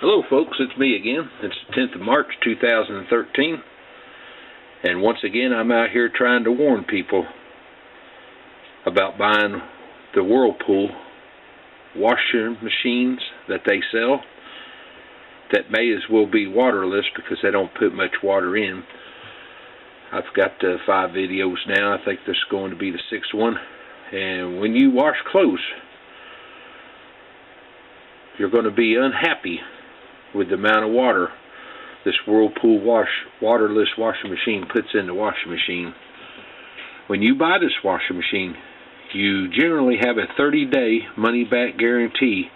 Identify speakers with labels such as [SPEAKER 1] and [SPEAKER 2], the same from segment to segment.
[SPEAKER 1] Hello folks, it's me again. It's the 10th of March 2013, and once again I'm out here trying to warn people about buying the Whirlpool washing machines that they sell that may as well be waterless because they don't put much water in. I've got 5 videos now. I think this is going to be the 6th one. And when you wash clothes, you're going to be unhappy with the amount of water this Whirlpool waterless washing machine puts in the washing machine. When you buy this washing machine, you generally have a 30-day money-back guarantee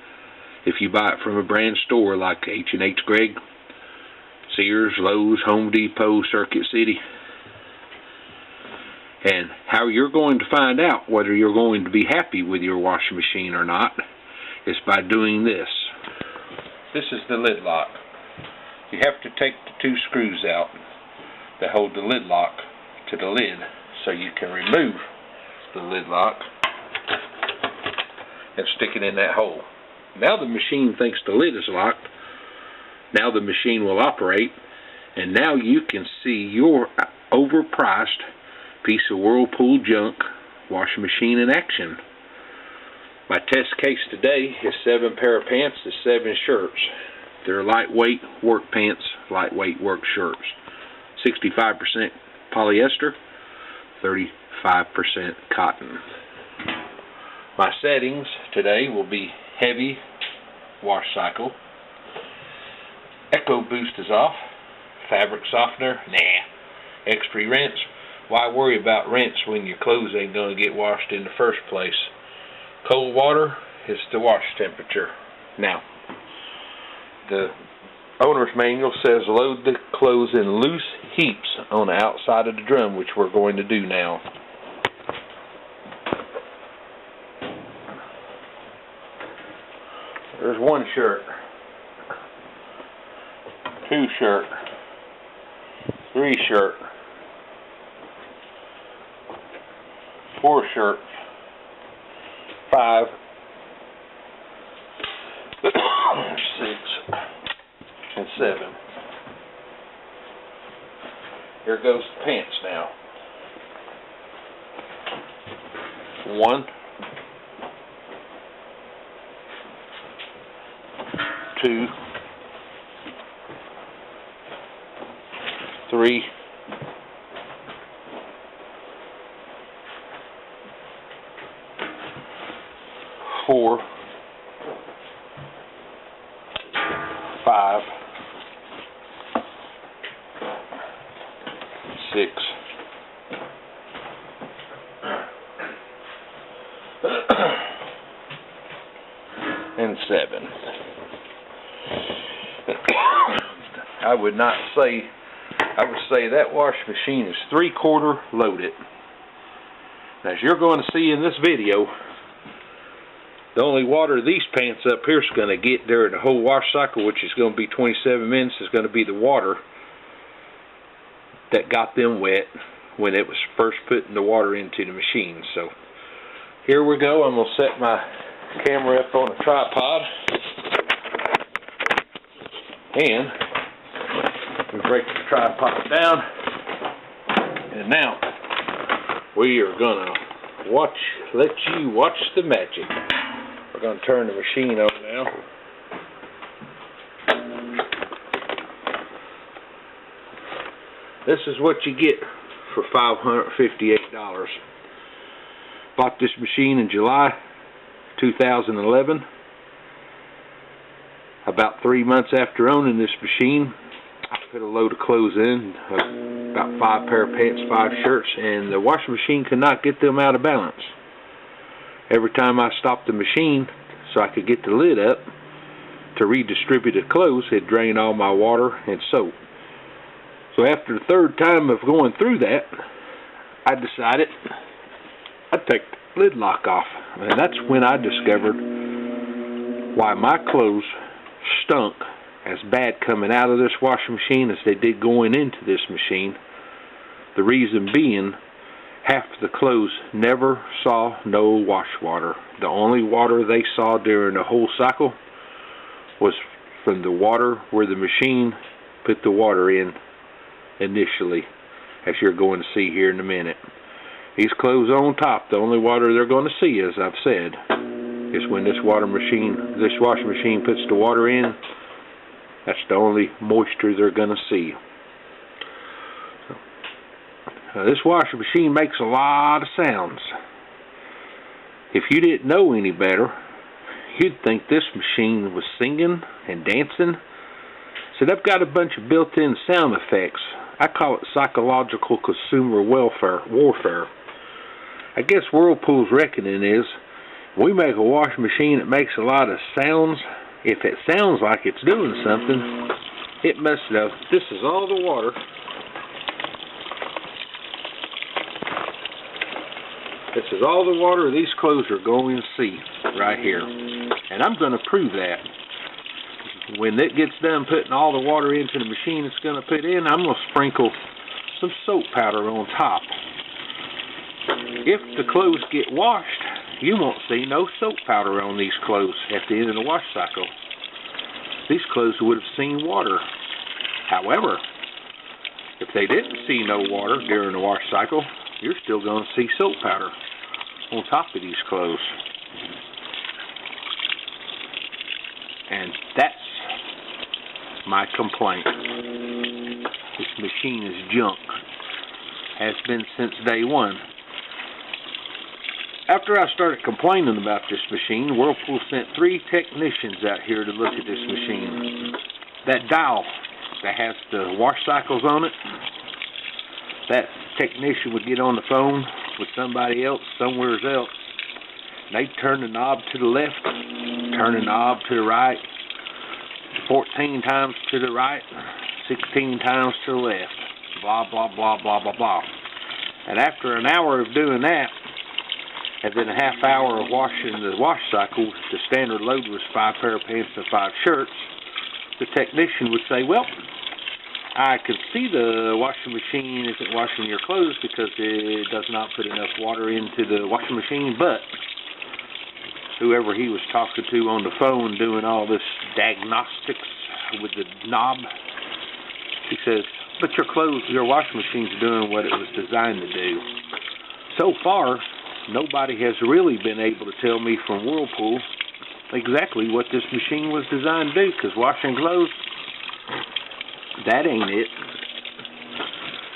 [SPEAKER 1] if you buy it from a brand store like H&H Gregg, Sears, Lowe's, Home Depot, Circuit City. And how you're going to find out whether you're going to be happy with your washing machine or not is by doing this. This is the lid lock. You have to take the 2 screws out that hold the lid lock to the lid so you can remove the lid lock and stick it in that hole. Now the machine thinks the lid is locked. Now the machine will operate, and now you can see your overpriced piece of Whirlpool junk washing machine in action. My test case today is 7 pair of pants and 7 shirts. They're lightweight work pants, lightweight work shirts. 65% polyester, 35% cotton. My settings today will be heavy wash cycle. Echo boost is off. Fabric softener, nah. Extra rinse. Why worry about rinse when your clothes ain't going to get washed in the first place? Cold water is the wash temperature. Now, the owner's manual says load the clothes in loose heaps on the outside of the drum, which we're going to do now. There's 1 shirt, 2 shirt, 3 shirt, 4 shirts, 5, 6, and 7. Here goes the pants now. 1, 2, 3, 4, 5, 6, and 7. I would say that wash machine is 3/4 loaded. Now, as you're going to see in this video, the only water these pants up here is going to get during the whole wash cycle, which is going to be 27 minutes, is going to be the water that got them wet when it was first putting the water into the machine. So here we go. I'm going to set my camera up on a tripod, and we break the tripod down, and now we are going to let you watch the magic. We're going to turn the machine on now. This is what you get for $558. Bought this machine in July 2011. About 3 months after owning this machine, I put a load of clothes in, about 5 pair of pants, 5 shirts, and the washing machine could not get them out of balance. Every time I stopped the machine so I could get the lid up to redistribute the clothes, it drained all my water and soap. So after the 3rd time of going through that, I decided I'd take the lid lock off. And that's when I discovered why my clothes stunk as bad coming out of this washing machine as they did going into this machine. The reason being, half the clothes never saw no wash water. The only water they saw during the whole cycle was from the water where the machine put the water in initially, as you're going to see here in a minute. These clothes on top, the only water they're going to see, as I've said, is when this washing machine puts the water in. That's the only moisture they're going to see. This washing machine makes a lot of sounds. If you didn't know any better, you'd think this machine was singing and dancing. So they've got a bunch of built-in sound effects. I call it psychological consumer warfare. I guess Whirlpool's reckoning is, we make a washing machine that makes a lot of sounds. If it sounds like it's doing something, it must know. This is all the water. This is all the water these clothes are going to see right here. And I'm going to prove that. When it gets done putting all the water into the machine it's going to put in, I'm going to sprinkle some soap powder on top. If the clothes get washed, you won't see no soap powder on these clothes at the end of the wash cycle. These clothes would have seen water. However, if they didn't see no water during the wash cycle, you're still going to see soap powder on top of these clothes. And that's my complaint. This machine is junk. Has been since day one. After I started complaining about this machine, Whirlpool sent 3 technicians out here to look at this machine. That dial that has the wash cycles on it, that technician would get on the phone with somebody else somewhere else. They'd turn the knob to the left, turn the knob to the right, 14 times to the right, 16 times to the left, blah, blah, blah, blah, blah, blah. And after an hour of doing that, and then a half hour of washing the wash cycle, the standard load was 5 pair of pants and 5 shirts, the technician would say, well, I can see the washing machine isn't washing your clothes because it does not put enough water into the washing machine, but whoever he was talking to on the phone doing all this diagnostics with the knob, he says, but your washing machine's doing what it was designed to do. So far, nobody has really been able to tell me from Whirlpool exactly what this machine was designed to do, because washing clothes, that ain't it.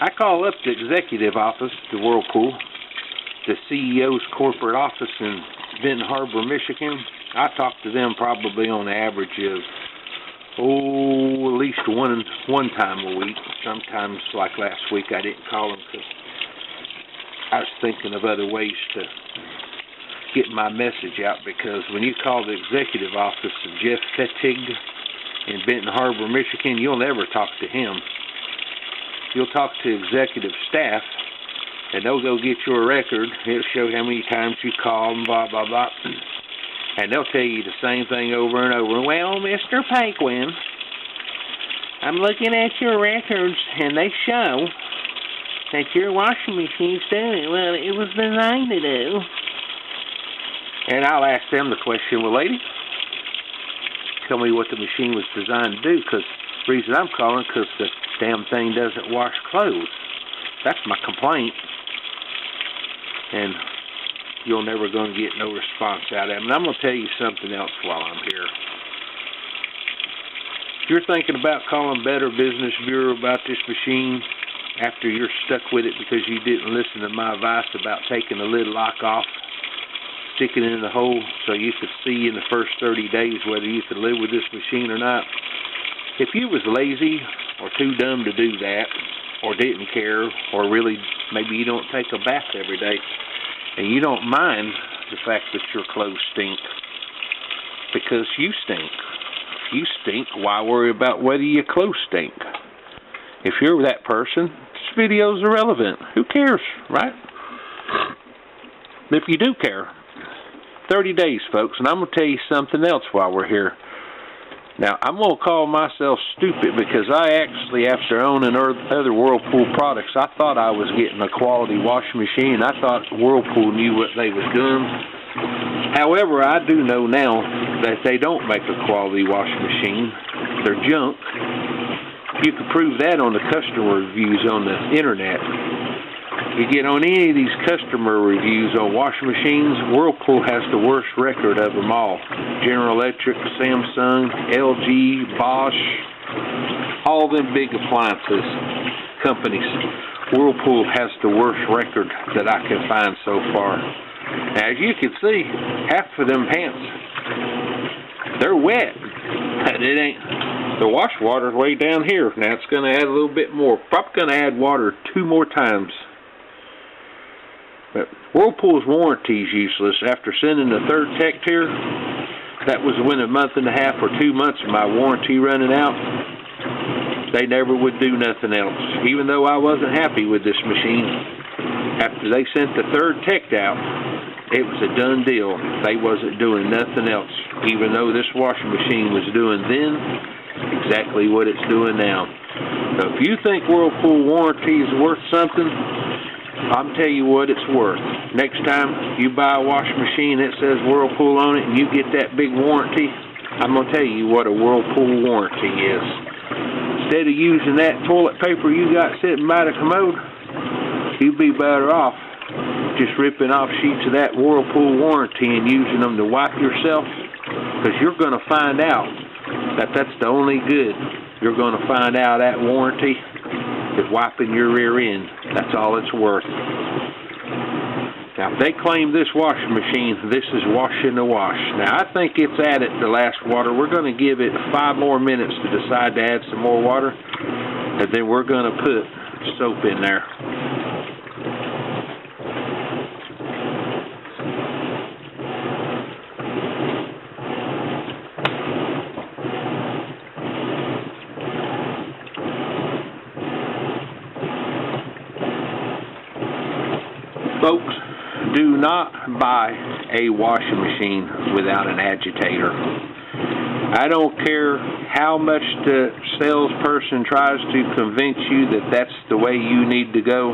[SPEAKER 1] I call up the executive office to Whirlpool, the CEO's corporate office in Benton Harbor, Michigan. I talk to them probably on the average of, at least one time a week. Sometimes, like last week, I didn't call them because I was thinking of other ways to get my message out, because when you call the executive office of Jeff Fettig in Benton Harbor, Michigan, you'll never talk to him. You'll talk to executive staff, and they'll go get you a record. It'll show how many times you called and blah, blah, blah. And they'll tell you the same thing over and over. Well, Mr. Paquin, I'm looking at your records, and they show that your washing machine's doing what it was designed to do. And I'll ask them the question, well, lady, tell me what the machine was designed to do, because the reason I'm calling, because the damn thing doesn't wash clothes. That's my complaint. And you're never going to get no response out of them. And I'm going to tell you something else while I'm here. If you're thinking about calling Better Business Bureau about this machine after you're stuck with it because you didn't listen to my advice about taking the lid lock off, sticking it in the hole so you could see in the first 30 days whether you could live with this machine or not, if you was lazy or too dumb to do that, or didn't care, or really maybe you don't take a bath every day, and you don't mind the fact that your clothes stink, because you stink. If you stink, why worry about whether your clothes stink? If you're that person, this video's irrelevant. Who cares, right? If you do care, 30 days, folks, and I'm going to tell you something else while we're here. Now, I'm going to call myself stupid because I actually, after owning other Whirlpool products, I thought I was getting a quality washing machine. I thought Whirlpool knew what they was doing. However, I do know now that they don't make a quality washing machine. They're junk. You can prove that on the customer reviews on the internet. You get on any of these customer reviews on washing machines, Whirlpool has the worst record of them all. General Electric, Samsung, LG, Bosch, all them big appliances companies. Whirlpool has the worst record that I can find so far. As you can see, half of them pants, they're wet. It ain't. The wash water's way down here. Now it's going to add a little bit more. Probably going to add water 2 more times. But Whirlpool's warranty is useless. After sending the 3rd tech here, that was when a month and a half or 2 months of my warranty running out. They never would do nothing else. Even though I wasn't happy with this machine, after they sent the 3rd tech out, it was a done deal. They wasn't doing nothing else. Even though this washing machine was doing then exactly what it's doing now. So if you think Whirlpool warranty is worth something, I'm tell you what it's worth. Next time you buy a washing machine that says Whirlpool on it and you get that big warranty, I'm going to tell you what a Whirlpool warranty is. Instead of using that toilet paper you got sitting by the commode, you'd be better off just ripping off sheets of that Whirlpool warranty and using them to wipe yourself, because you're going to find out that that's the only good you're going to find out that warranty is wiping your rear end. That's all it's worth. Now, if they claim this washing machine, this is washing the wash. Now, I think it's added the last water. We're going to give it 5 more minutes to decide to add some more water, and then we're going to put soap in there. Folks, do not buy a washing machine without an agitator. I don't care how much the salesperson tries to convince you that that's the way you need to go.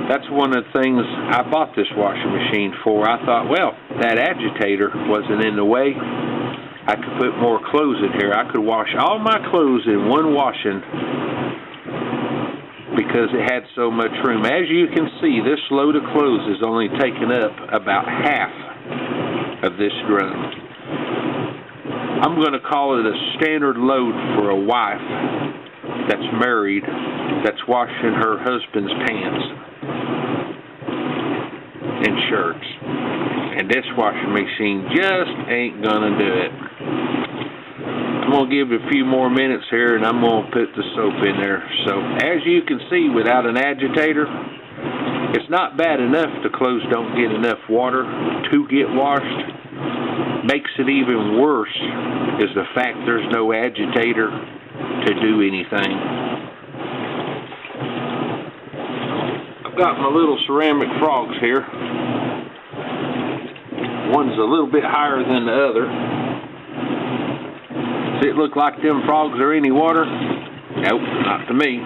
[SPEAKER 1] That's one of the things I bought this washing machine for. I thought, well, that agitator wasn't in the way. I could put more clothes in here. I could wash all my clothes in one washing, because it had so much room. As you can see, this load of clothes is only taking up about half of this drum. I'm going to call it a standard load for a wife that's married, that's washing her husband's pants and shirts. And this washing machine just ain't going to do it. I'm going to give it a few more minutes here, and I'm going to put the soap in there. So, as you can see, without an agitator, it's not bad enough the clothes don't get enough water to get washed. Makes it even worse is the fact there's no agitator to do anything. I've got my little ceramic frogs here. One's a little bit higher than the other. Does it look like them frogs are any water? Nope, not to me.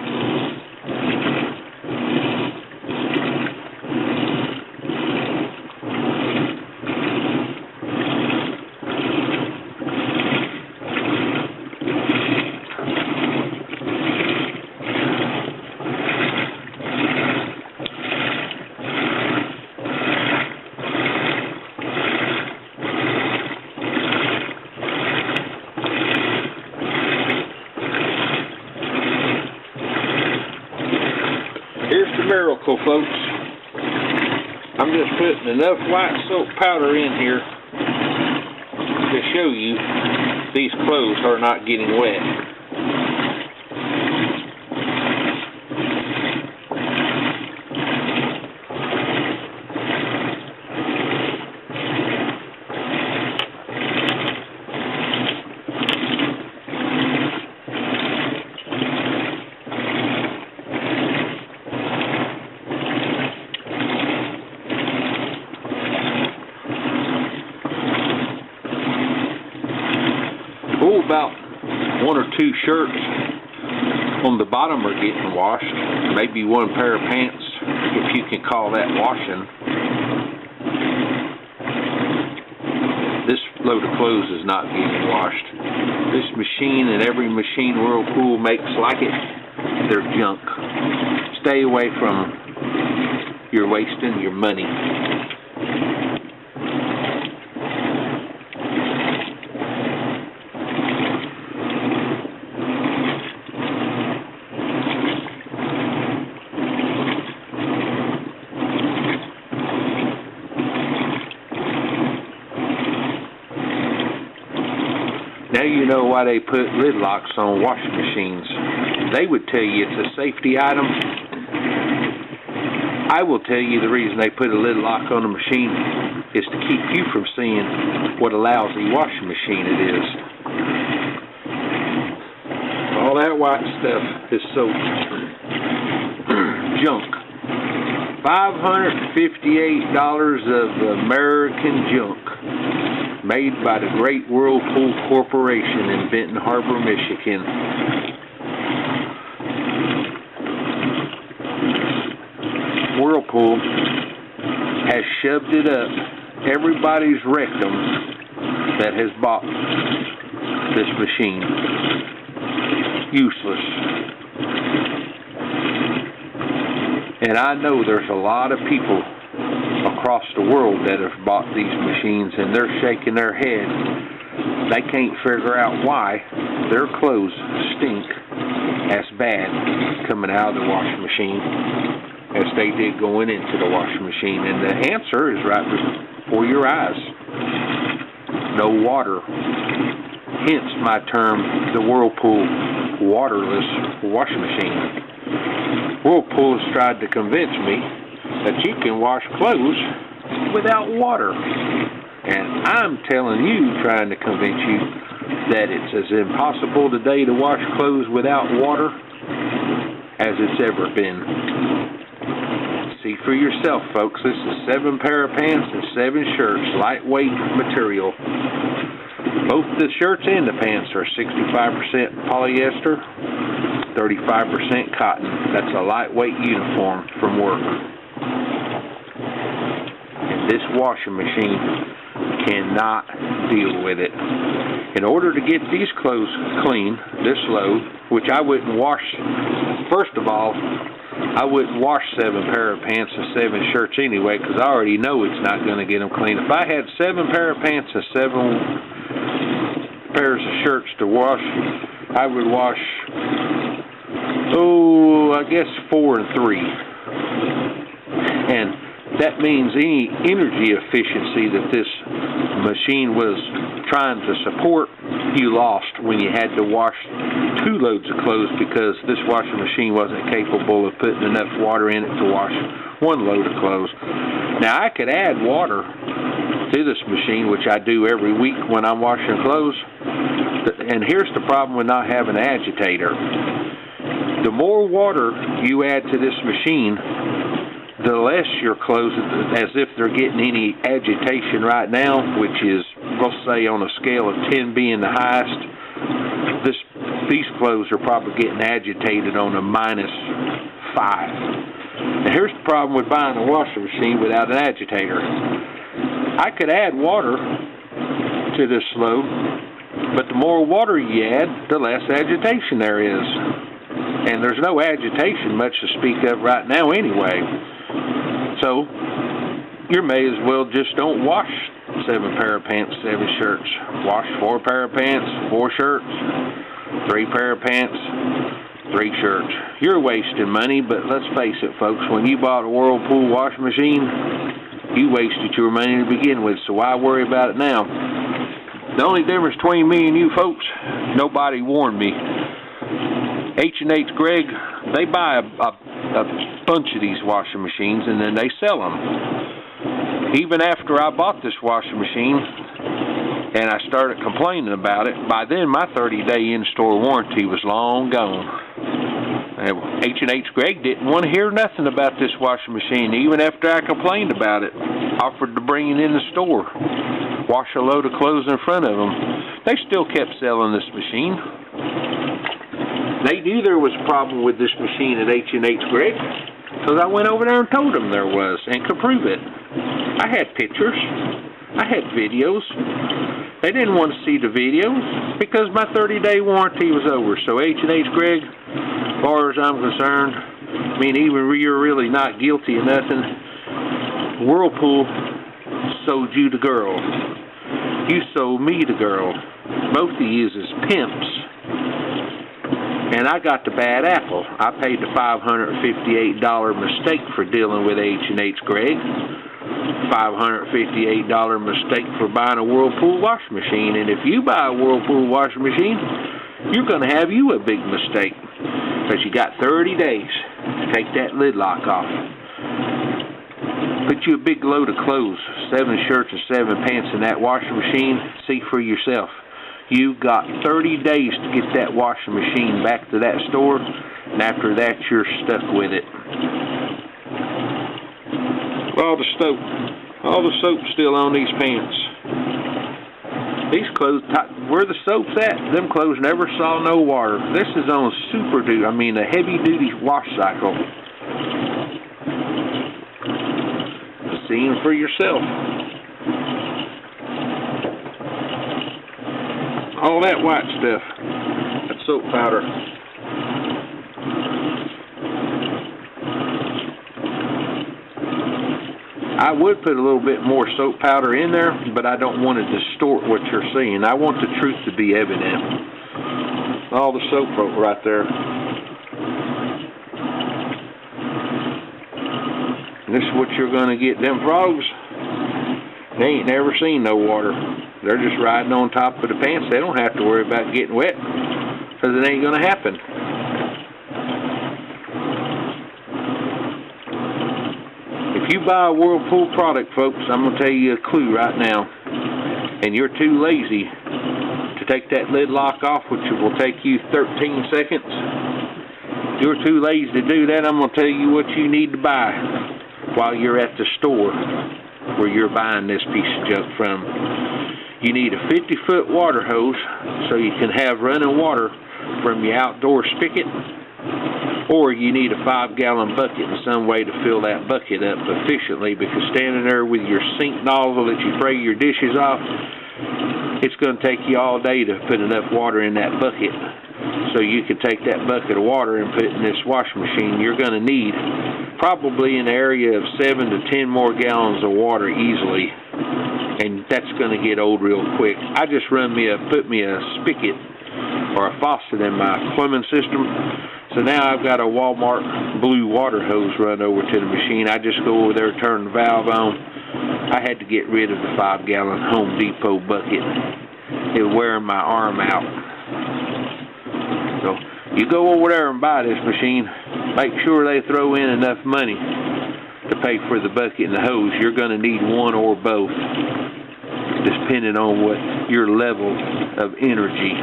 [SPEAKER 1] Miracle, folks. I'm just putting enough white soap powder in here to show you these clothes are not getting wet. About 1 or 2 shirts on the bottom are getting washed. Maybe 1 pair of pants, if you can call that washing. This load of clothes is not getting washed. This machine and every machine Whirlpool makes like it, they're junk. Stay away from them. You're wasting your money. Now you know why they put lid locks on washing machines. They would tell you it's a safety item. I will tell you the reason they put a lid lock on a machine is to keep you from seeing what a lousy washing machine it is. All that white stuff is so junk. $558 of American junk, made by the great Whirlpool Corporation in Benton Harbor, Michigan. Whirlpool has shoved it up everybody's rectum that has bought this machine. Useless. And I know there's a lot of people across the world that have bought these machines, and they're shaking their head. They can't figure out why their clothes stink as bad coming out of the washing machine as they did going into the washing machine. And the answer is right before your eyes. No water. Hence my term, the Whirlpool waterless washing machine. Whirlpool has tried to convince me that you can wash clothes without water. And I'm telling you, trying to convince you that it's as impossible today to wash clothes without water as it's ever been. See for yourself, folks. This is 7 pair of pants and 7 shirts, lightweight material. Both the shirts and the pants are 65% polyester, 35% cotton. That's a lightweight uniform from work. And this washing machine cannot deal with it. In order to get these clothes clean, this load, which I wouldn't wash, first of all, I wouldn't wash 7 pair of pants and 7 shirts anyway, because I already know it's not going to get them clean. If I had 7 pair of pants and 7 pairs of shirts to wash, I would wash, I guess 4 and 3. And that means any energy efficiency that this machine was trying to support, you lost when you had to wash 2 loads of clothes, because this washing machine wasn't capable of putting enough water in it to wash 1 load of clothes. Now I could add water to this machine, which I do every week when I'm washing clothes. And here's the problem with not having an agitator. The more water you add to this machine, the less your clothes, as if they're getting any agitation right now, which is, we'll say on a scale of 10 being the highest, these clothes are probably getting agitated on a -5. And here's the problem with buying a washing machine without an agitator. I could add water to this load, but the more water you add, the less agitation there is. And there's no agitation much to speak of right now anyway. So, you may as well just don't wash 7 pair of pants, 7 shirts. Wash 4 pair of pants, 4 shirts, 3 pair of pants, 3 shirts. You're wasting money, but let's face it, folks, when you bought a Whirlpool washing machine, you wasted your money to begin with, so why worry about it now? The only difference between me and you folks, nobody warned me. H&H Gregg, they buy a bunch of these washing machines and then they sell them. Even after I bought this washing machine and I started complaining about it, by then my 30-day in-store warranty was long gone. H&H Gregg didn't want to hear nothing about this washing machine, even after I complained about it. Offered to bring it in the store, wash a load of clothes in front of them. They still kept selling this machine. They knew there was a problem with this machine at H&H Gregg, because I went over there and told them there was, and could prove it. I had pictures. I had videos. They didn't want to see the video because my 30-day warranty was over. So H&H Greg, as far as I'm concerned, I mean, even you're really not guilty of nothing. Whirlpool sold you the girl. You sold me the girl. Both of you is pimps. And I got the bad apple. I paid the $558 mistake for dealing with H&H Greg. $558 mistake for buying a Whirlpool washing machine. And if you buy a Whirlpool washing machine, you're going to have you a big mistake. Because you got 30 days to take that lid lock off. Put you a big load of clothes, 7 shirts and 7 pants in that washing machine. See for yourself. You got 30 days to get that washing machine back to that store, and after that you're stuck with it. All the soap's still on these pants. These clothes, where the soap's at, them clothes never saw no water. This is on a heavy-duty wash cycle. See for yourself. All that white stuff, that soap powder. I would put a little bit more soap powder in there, but I don't want to distort what you're seeing. I want the truth to be evident. All the soap right there. This is what you're going to get. Them frogs, they ain't never seen no water. They're just riding on top of the pants. They don't have to worry about getting wet because it ain't going to happen. If you buy a Whirlpool product, folks, I'm going to tell you a clue right now, and you're too lazy to take that lid lock off, which will take you 13 seconds. If you're too lazy to do that, I'm going to tell you what you need to buy while you're at the store where you're buying this piece of junk from. You need a 50-foot water hose so you can have running water from your outdoor spigot, or you need a 5-gallon bucket and some way to fill that bucket up efficiently, because standing there with your sink nozzle that you spray your dishes off, it's going to take you all day to put enough water in that bucket. So you can take that bucket of water and put it in this washing machine. You're going to need probably an area of 7 to 10 more gallons of water easily, and that's going to get old real quick. I just put me a spigot or a faucet in my plumbing system, so now I've got a Walmart blue water hose run over to the machine. I just go over there, turn the valve on. I had to get rid of the 5-gallon Home Depot bucket. It was wearing my arm out. So you go over there and buy this machine, make sure they throw in enough money to pay for the bucket and the hose. You're going to need one or both, depending on what your level of energy.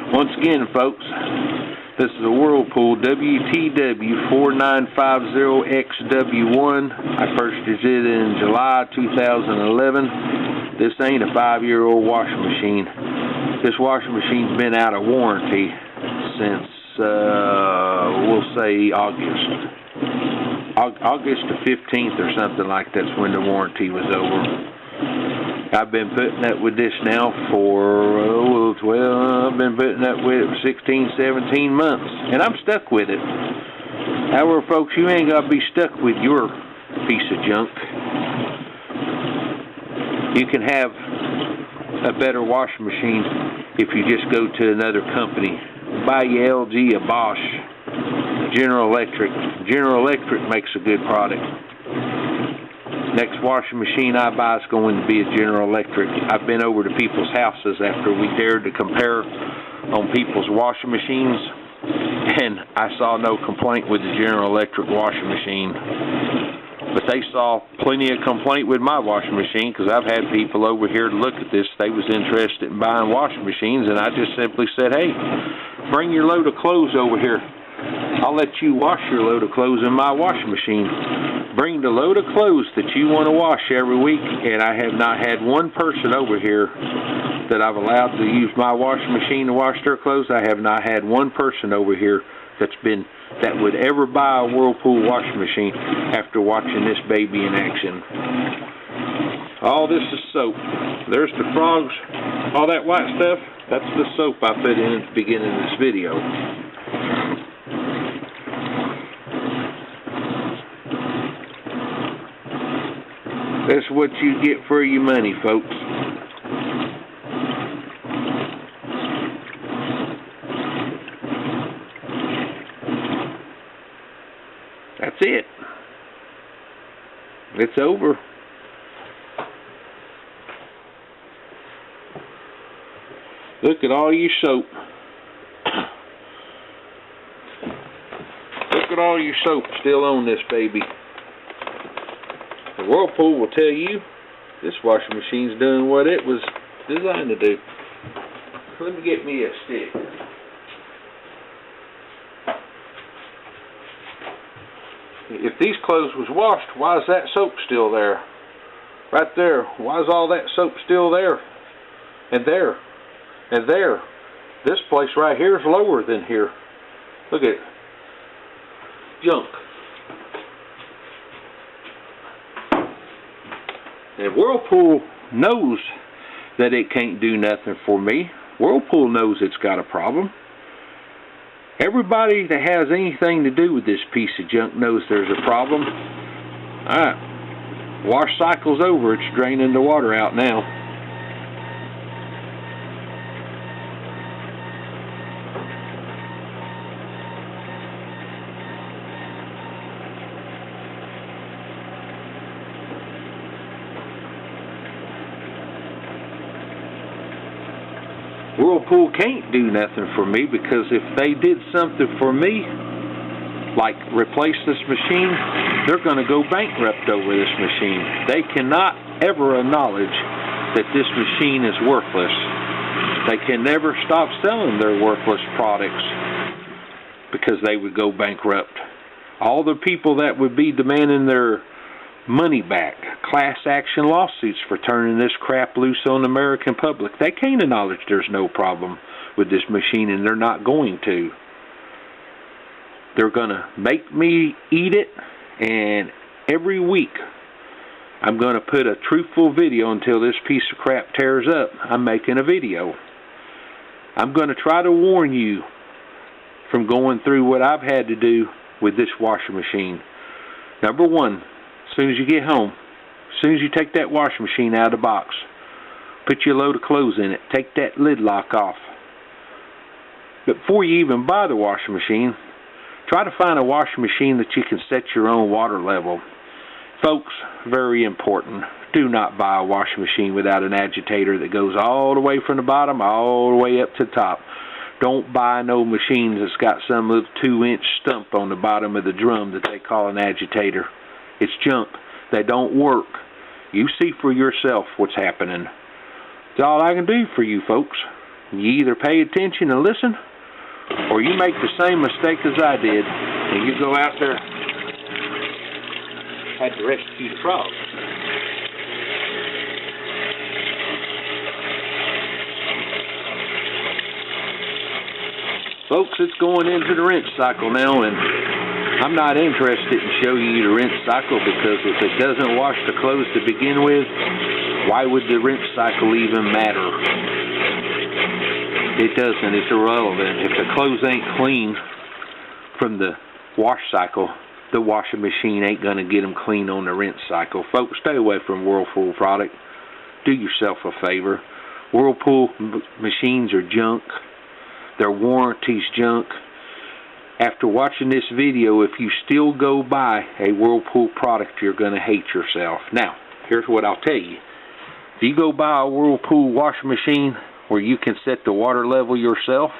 [SPEAKER 1] Once again, folks, this is a Whirlpool WTW 4950XW1. I purchased it in July 2011. This ain't a 5-year-old washing machine. This washing machine's been out of warranty since, we'll say August the 15th or something like that's when the warranty was over. I've been putting up with this now for, I've been putting up with it for 16, 17 months, and I'm stuck with it. However, folks, you ain't got to be stuck with your piece of junk. You can have a better washing machine if you just go to another company. Buy your LG, a Bosch, General Electric. General Electric makes a good product. Next washing machine I buy is going to be a General Electric. I've been over to people's houses after we dared to compare on people's washing machines, and I saw no complaint with the General Electric washing machine. But they saw plenty of complaint with my washing machine, because I've had people over here to look at this. They was interested in buying washing machines, and I just simply said, hey, bring your load of clothes over here. I'll let you wash your load of clothes in my washing machine. Bring the load of clothes that you want to wash every week, and I have not had one person over here that I've allowed to use my washing machine to wash their clothes. I have not had one person over here that would ever buy a Whirlpool washing machine after watching this baby in action. All this is soap. There's the frogs, all that white stuff, that's the soap I put in at the beginning of this video. That's what you get for your money, folks. That's it. It's over. Look at all your soap. Look at all your soap still on this baby. The Whirlpool will tell you this washing machine's doing what it was designed to do. Let me get me a stick. If these clothes was washed, why is that soap still there? Right there. Why is all that soap still there? And there. And there. This place right here is lower than here. Look at it. Junk. And Whirlpool knows that it can't do nothing for me. Whirlpool knows it's got a problem. Everybody that has anything to do with this piece of junk knows there's a problem. Alright. Wash cycle's over. It's draining the water out now. Whirlpool can't do nothing for me, because if they did something for me, like replace this machine, they're going to go bankrupt over this machine. They cannot ever acknowledge that this machine is worthless. They can never stop selling their worthless products because they would go bankrupt. All the people that would be demanding their money back, class action lawsuits for turning this crap loose on the American public, they can't acknowledge there's no problem with this machine, and they're not going to. They're going to make me eat it, and every week I'm going to put a truthful video until this piece of crap tears up. I'm making a video. I'm going to try to warn you from going through what I've had to do with this washing machine. Number one, as soon as you get home, as soon as you take that washing machine out of the box, put your load of clothes in it, take that lid lock off. But before you even buy the washing machine, try to find a washing machine that you can set your own water level. Folks, very important, do not buy a washing machine without an agitator that goes all the way from the bottom all the way up to the top. Don't buy no machines that's got some little 2-inch stump on the bottom of the drum that they call an agitator. It's junk. They don't work. You see for yourself what's happening. That's all I can do for you folks. You either pay attention and listen, or you make the same mistake as I did, and you go out there, had to rescue the frog. Folks, it's going into the rinse cycle now, and I'm not interested in showing you the rinse cycle, because if it doesn't wash the clothes to begin with, why would the rinse cycle even matter? It doesn't. It's irrelevant. If the clothes ain't clean from the wash cycle, the washing machine ain't going to get them clean on the rinse cycle. Folks, stay away from Whirlpool product. Do yourself a favor. Whirlpool machines are junk. Their warranty's junk. After watching this video, if you still go buy a Whirlpool product, you're going to hate yourself. Now, here's what I'll tell you. If you go buy a Whirlpool washing machine where you can set the water level yourself,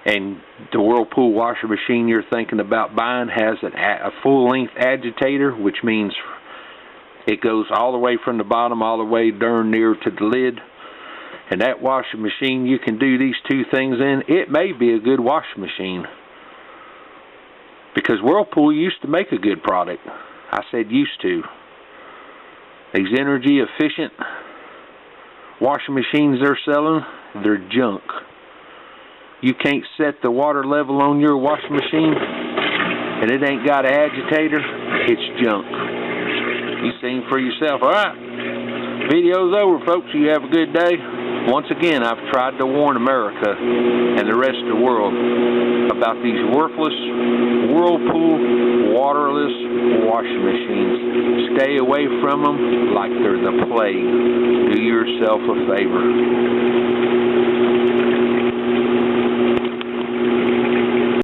[SPEAKER 1] and the Whirlpool washing machine you're thinking about buying has a full-length agitator, which means it goes all the way from the bottom all the way darn near to the lid, and that washing machine you can do these two things in, it may be a good washing machine. Because Whirlpool used to make a good product. I said used to. These energy efficient washing machines they're selling, they're junk. You can't set the water level on your washing machine and it ain't got an agitator, it's junk. You seen for yourself. Alright, video's over, folks. You have a good day. Once again, I've tried to warn America and the rest of the world about these worthless Whirlpool waterless washing machines. Stay away from them like they're the plague. Do yourself a favor.